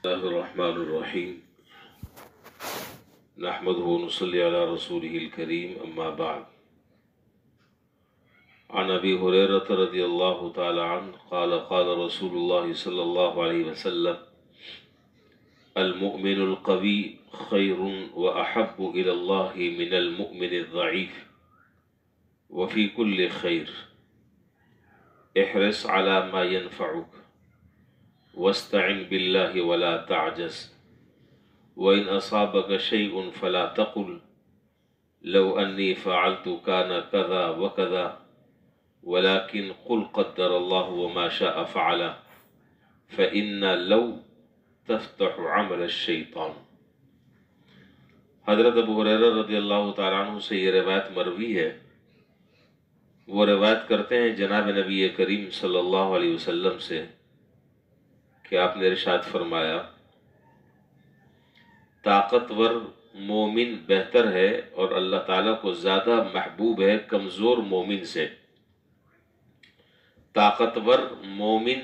الله الرحمن الرحيم نحمده ونصلي على رسوله الكريم أما بعد عن أبي هريرة رضي الله تعالى عنه قال قال رسول الله صلى الله عليه وسلم المؤمن القوي خير وأحب إلى الله من المؤمن الضعيف وفي كل خير احرص على ما ينفعك واستعن بالله ولا تعجز وإن أصابك شيء فلا تقل لو أني فعلت كان كذا وكذا ولكن قل قدر الله وما شاء فعل فإن لو تفتح عمل الشیطان۔ حضرت ابو ہریرہ رضی اللہ تعالیٰ عنہ سے یہ روایت مروی ہے۔ وہ روایت کرتے ہیں جناب نبی کریم صلی اللہ علیہ وسلم سے کہ آپ نے ارشاد فرمایا طاقتور مومن بہتر ہے اور اللہ تعالیٰ کو زیادہ محبوب ہے کمزور مومن سے۔ طاقتور مومن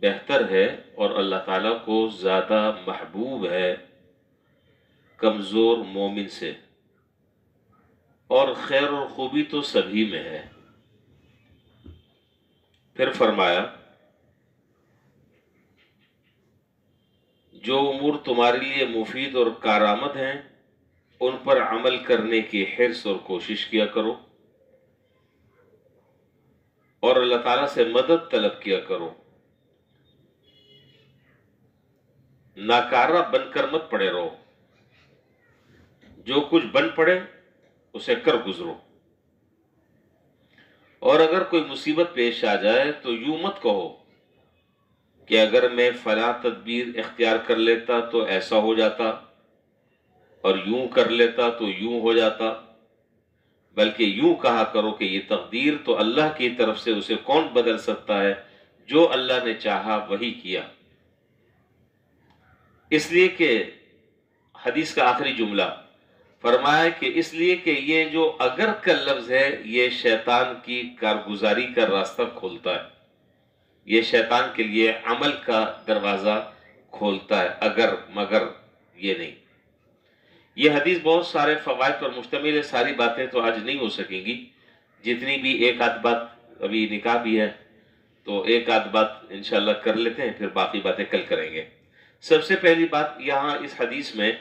بہتر ہے اور اللہ تعالیٰ کو زیادہ محبوب ہے کمزور مومن سے، اور خیر اور خوبی تو سبھی میں ہے۔ پھر فرمایا جو امور تمہارے لیے مفید اور کارآمد ہیں ان پر عمل کرنے کی حرص اور کوشش کیا کرو، اور اللہ تعالیٰ سے مدد طلب کیا کرو۔ ناکارہ بن کر مت پڑے رہو، جو کچھ بن پڑے اسے کر گزرو، اور اگر کوئی مصیبت پیش آ جائے تو یوں مت کہو کہ اگر میں فلاں تدبیر اختیار کر لیتا تو ایسا ہو جاتا، اور یوں کر لیتا تو یوں ہو جاتا، بلکہ یوں کہا کرو کہ یہ تقدیر تو اللہ کی طرف سے، اسے کون بدل سکتا ہے، جو اللہ نے چاہا وہی کیا۔ اس لیے کہ حدیث کا آخری جملہ فرمایا کہ اس لیے کہ یہ جو اگر کا لفظ ہے یہ شیطان کی کارگزاری کا راستہ کھولتا ہے، یہ شیطان کے لیے عمل کا دروازہ کھولتا ہے، اگر مگر یہ نہیں۔ یہ حدیث بہت سارے فوائد پر مشتمل ہے، ساری باتیں تو آج نہیں ہو سکیں گی، جتنی بھی ایک آدھ بات، ابھی نکاح بھی ہے تو ایک آدھ بات انشاءاللہ کر لیتے ہیں، پھر باقی باتیں کل کریں گے۔ سب سے پہلی بات یہاں اس حدیث میں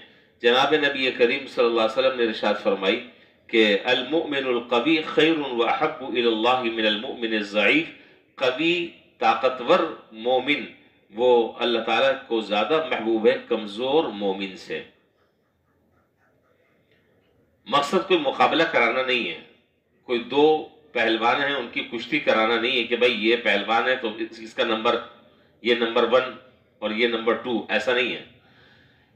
جناب نبی کریم صلی اللہ علیہ وسلم نے ارشاد فرمائی کہ المؤمن القوی خیر واحب الی اللہ من المؤمن الضعیف۔ قوی طاقتور مومن وہ اللہ تعالیٰ کو زیادہ محبوب ہے کمزور مومن سے۔ مقصد کوئی مقابلہ کرانا نہیں ہے، کوئی دو پہلوان ہیں ان کی کشتی کرانا نہیں ہے کہ بھائی یہ پہلوان ہے تو اس کا نمبر، یہ نمبر 1 اور یہ نمبر 2، ایسا نہیں ہے۔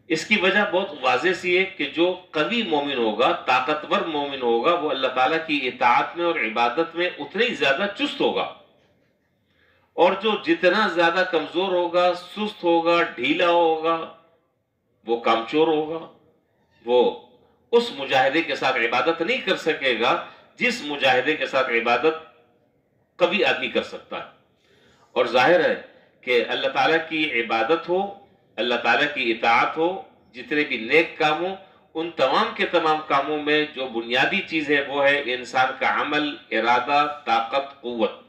اس کی وجہ بہت واضح سی ہے کہ جو قوی مومن ہوگا، طاقتور مومن ہوگا، وہ اللہ تعالیٰ کی اطاعت میں اور عبادت میں اتنا ہی زیادہ چست ہوگا، اور جو جتنا زیادہ کمزور ہوگا، سست ہوگا، ڈھیلا ہوگا، وہ کامچور ہوگا، وہ اس مجاہدے کے ساتھ عبادت نہیں کر سکے گا جس مجاہدے کے ساتھ عبادت قوی آدمی کر سکتا ہے۔ اور ظاہر ہے کہ اللہ تعالیٰ کی عبادت ہو، اللہ تعالیٰ کی اطاعت ہو، جتنے بھی نیک کام ہوں، ان تمام کے تمام کاموں میں جو بنیادی چیز ہے وہ ہے انسان کا عمل، ارادہ، طاقت، قوت۔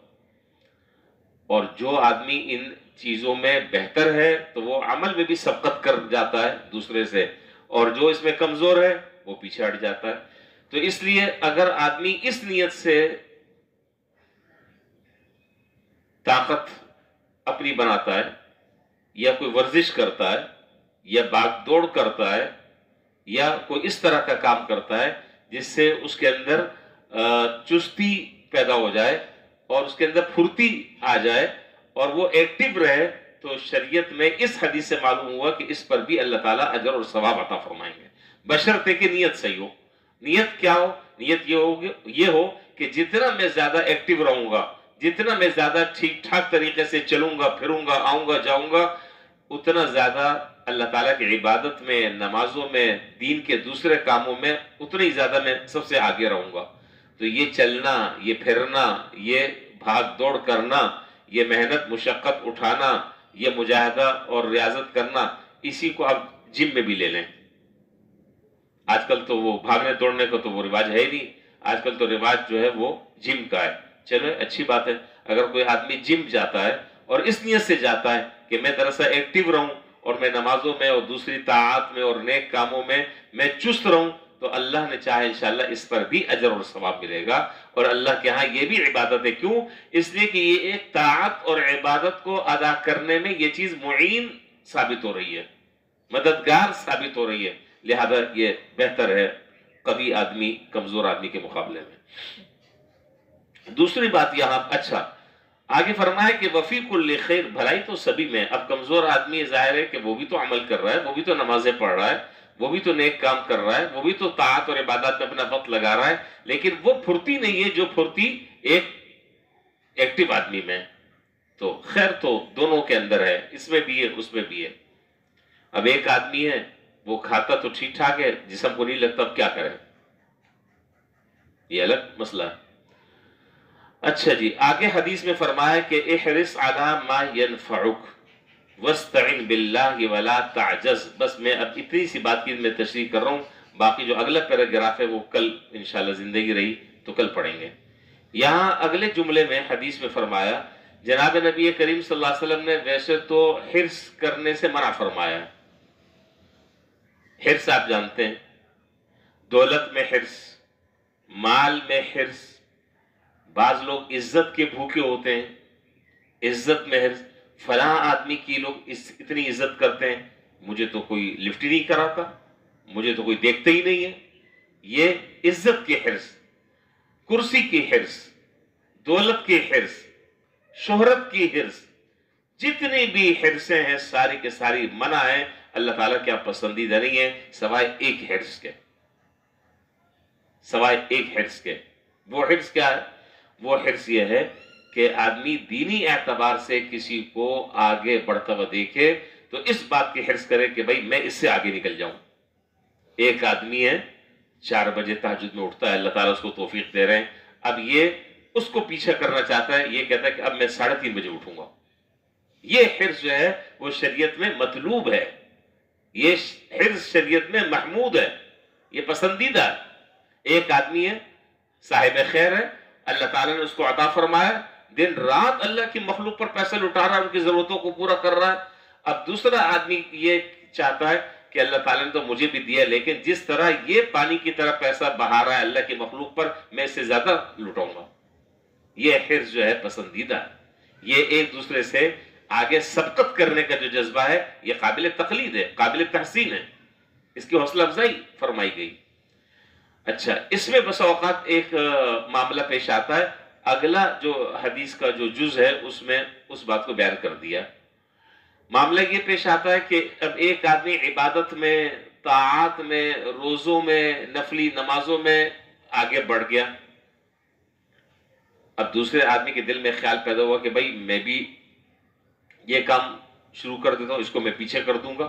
اور جو آدمی ان چیزوں میں بہتر ہے تو وہ عمل میں بھی سبقت کر جاتا ہے دوسرے سے، اور جو اس میں کمزور ہے وہ پیچھے ہٹ جاتا ہے۔ تو اس لیے اگر آدمی اس نیت سے طاقت اپنی بناتا ہے، یا کوئی ورزش کرتا ہے، یا بھاگ دوڑ کرتا ہے، یا کوئی اس طرح کا کام کرتا ہے جس سے اس کے اندر چستی پیدا ہو جائے اور اس کے اندر پھرتی آ جائے اور وہ ایکٹیو رہے، تو شریعت میں اس حدیث سے معلوم ہوا کہ اس پر بھی اللہ تعالیٰ اجر اور ثواب عطا فرمائیں گے، بشرطے کہ نیت صحیح ہو۔ نیت کیا ہو؟ نیت یہ ہو کہ جتنا میں زیادہ ایکٹیو رہوں گا، جتنا میں زیادہ ٹھیک ٹھاک طریقے سے چلوں گا، پھروں گا، آؤں گا، جاؤں گا، اتنا زیادہ اللہ تعالیٰ کی عبادت میں، نمازوں میں، دین کے دوسرے کاموں میں اتنا ہی زیادہ میں سب سے آگے رہوں گا۔ تو یہ چلنا، یہ پھرنا، یہ بھاگ دوڑ کرنا، یہ محنت مشقت اٹھانا، یہ مجاہدہ اور ریاضت کرنا، اسی کو آپ جم میں بھی لے لیں. آج کل تو وہ بھاگنے دوڑنے کا تو وہ رواج ہے ہی نہیں. آج کل تو رواج جو ہے وہ جم کا ہے. چلو اچھی بات ہے. اگر کوئی آدمی جم جاتا ہے اور اس نیت سے جاتا ہے کہ میں دراصل ایکٹیو رہوں اور میں نمازوں میں اور دوسری طاعات میں اور نیک کاموں میں چست رہوں، تو اللہ نے چاہے انشاءاللہ اس پر بھی اجر اور ثواب ملے گا. اور اللہ کے ہاں یہ بھی عبادت ہے. کیوں؟ اس لیے کہ یہ ایک طاعت اور عبادت کو ادا کرنے میں یہ چیز معین ثابت ہو رہی ہے، مددگار ثابت ہو رہی ہے. لہذا یہ بہتر ہے قوی آدمی کمزور آدمی کے مقابلے میں. دوسری بات یہاں اچھا آگے فرمایا کہ وفی کل خیر، بھلائی تو سبھی میں. اب کمزور آدمی ظاہر ہے کہ وہ بھی تو عمل کر رہا ہے، وہ بھی تو نمازیں پڑھ رہا ہے، وہ بھی تو نیک کام کر رہا ہے، وہ بھی تو طاعت اور عبادات میں اپنا وقت لگا رہا ہے، لیکن وہ پھرتی نہیں ہے جو پھرتی ایک ایکٹیو آدمی میں. تو خیر تو دونوں کے اندر ہے، اس میں بھی ہے اس میں بھی ہے. اب ایک آدمی ہے وہ کھاتا تو ٹھیک ٹھاک ہے، جسم کو نہیں لگتا، اب کیا کرے؟ یہ الگ مسئلہ ہے. اچھا جی، آگے حدیث میں فرمایا کہ احرص علی ما ينفعک واستعن باللہ ولا تعجز. بس میں اب اتنی سی بات کی میں تشریح کر رہا ہوں، باقی جو اگلا پیراگراف ہے وہ کل انشاءاللہ زندگی رہی تو کل پڑھیں گے. یہاں اگلے جملے میں حدیث میں فرمایا جناب نبی کریم صلی اللہ علیہ وسلم نے ویسے تو حرص کرنے سے منع فرمایا. حرص آپ جانتے ہیں، دولت میں حرص، مال میں حرص. بعض لوگ عزت کے بھوکے ہوتے ہیں، عزت میں حرص. فلاں آدمی کی لوگ اتنی عزت کرتے ہیں، مجھے تو کوئی لفٹ ہی نہیں کراتا، مجھے تو کوئی دیکھتا ہی نہیں ہے. یہ عزت کی حرص، کرسی کی حرص، دولت کی حرص، شہرت کی حرص، جتنی بھی حرصیں ہیں ساری کے ساری منع ہیں. اللہ تعالیٰ کیا پسندیدہ نہیں ہے سوائے ایک حرص کے، سوائے ایک حرص کے. وہ حرص کیا ہے؟ وہ حرص یہ ہے کہ آدمی دینی اعتبار سے کسی کو آگے بڑھتا ہوا دیکھے تو اس بات کی حرص کرے کہ بھائی میں اس سے آگے نکل جاؤں. ایک آدمی ہے 4 بجے تہجد میں اٹھتا ہے، اللہ تعالیٰ اس کو توفیق دے رہے ہیں. اب یہ اس کو پیچھے کرنا چاہتا ہے، یہ کہتا ہے کہ اب میں 3:30 بجے اٹھوں گا. یہ حرص جو ہے وہ شریعت میں مطلوب ہے، یہ حرص شریعت میں محمود ہے، یہ پسندیدہ ہے. ایک آدمی ہے صاحب خیر ہے، اللہ تعالیٰ نے اس کو عطا فرمایا، دن رات اللہ کی مخلوق پر پیسہ لٹا رہا ہے، ان کی ضرورتوں کو پورا کر رہا ہے. اب دوسرا آدمی یہ چاہتا ہے کہ اللہ تعالیٰ نے تو مجھے بھی دیا، لیکن جس طرح یہ پانی کی طرح پیسہ بہا رہا ہے اللہ کی مخلوق پر، میں اس سے زیادہ لٹاؤں گا. یہ حرص جو ہے پسندیدہ ہے. یہ ایک دوسرے سے آگے سبقت کرنے کا جو جذبہ ہے یہ قابل تقلید ہے، قابل تحسین ہے، اس کی حوصلہ افزائی فرمائی گئی. اچھا، اس میں بس اوقات ایک معاملہ پیش آتا ہے. اگلا جو حدیث کا جو جز ہے اس میں اس بات کو بیان کر دیا. معاملہ یہ پیش آتا ہے کہ اب ایک آدمی عبادت میں، طاعات میں، روزوں میں، نفلی نمازوں میں آگے بڑھ گیا. اب دوسرے آدمی کے دل میں خیال پیدا ہوا کہ بھائی میں بھی یہ کام شروع کر دیتا ہوں، اس کو میں پیچھے کر دوں گا.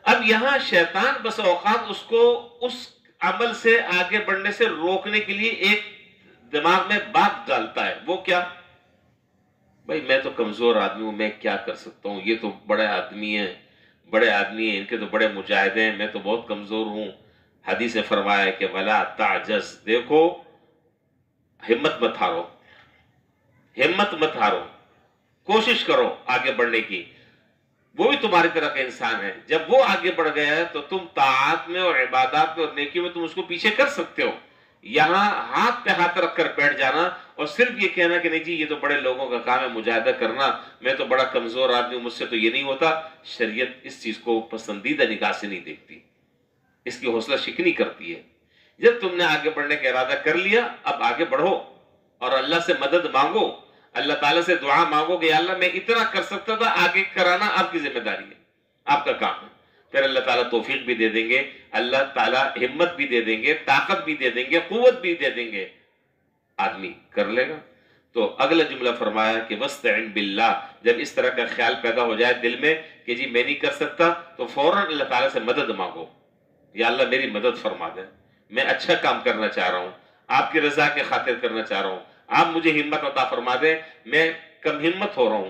اب یہاں شیطان بس اوقات اس کو اس عمل سے آگے بڑھنے سے روکنے کے لیے ایک دماغ میں بات ڈالتا ہے. وہ کیا؟ بھائی میں تو کمزور آدمی ہوں، میں کیا کر سکتا ہوں، یہ تو بڑے آدمی ہیں، بڑے آدمی ہیں، ان کے تو بڑے مجاہدے ہیں، میں تو بہت کمزور ہوں. حدیث نے فرمایا ہے کہ ولا تعجز، دیکھو ہمت مت ہارو، ہمت مت ہارو، کوشش کرو آگے بڑھنے کی. وہ بھی تمہاری طرح کا انسان ہے، جب وہ آگے بڑھ گیا ہے تو تم طاعات میں اور عبادات میں اور نیکی میں تم اس کو پیچھے کر سکتے ہو. یہاں ہاتھ پہ ہاتھ رکھ کر بیٹھ جانا اور صرف یہ کہنا کہ نہیں جی یہ تو بڑے لوگوں کا کام ہے مجاہدہ کرنا، میں تو بڑا کمزور آدمی ہوں، مجھ سے تو یہ نہیں ہوتا. شریعت اس چیز کو پسندیدہ نگاہ سے نہیں دیکھتی، اس کی حوصلہ شکنی کرتی ہے. جب تم نے آگے بڑھنے کا ارادہ کر لیا، اب آگے بڑھو اور اللہ سے مدد مانگو، اللہ تعالیٰ سے دعا مانگو کہ یا اللہ میں اتنا کر سکتا تھا، آگے کرانا آپ کی ذمہ داری ہے، آپ کا کام ہے. پھر اللہ تعالیٰ توفیق بھی دے دیں گے، اللہ تعالیٰ ہمت بھی دے دیں گے، طاقت بھی دے دیں گے، قوت بھی دے دیں گے، آدمی کر لے گا. تو اگلا جملہ فرمایا کہ وَاسْتَعِنْ بِاللَّهِ. جب اس طرح کا خیال پیدا ہو جائے دل میں کہ جی میں نہیں کر سکتا، تو فوراً اللہ تعالیٰ سے مدد مانگو. یا اللہ میری مدد فرما دیں، میں اچھا کام کرنا چاہ رہا ہوں، آپ کی رضا کے خاطر کرنا چاہ رہا ہوں، آپ مجھے ہمت عطا فرما دیں، میں کم ہمت ہو رہا ہوں.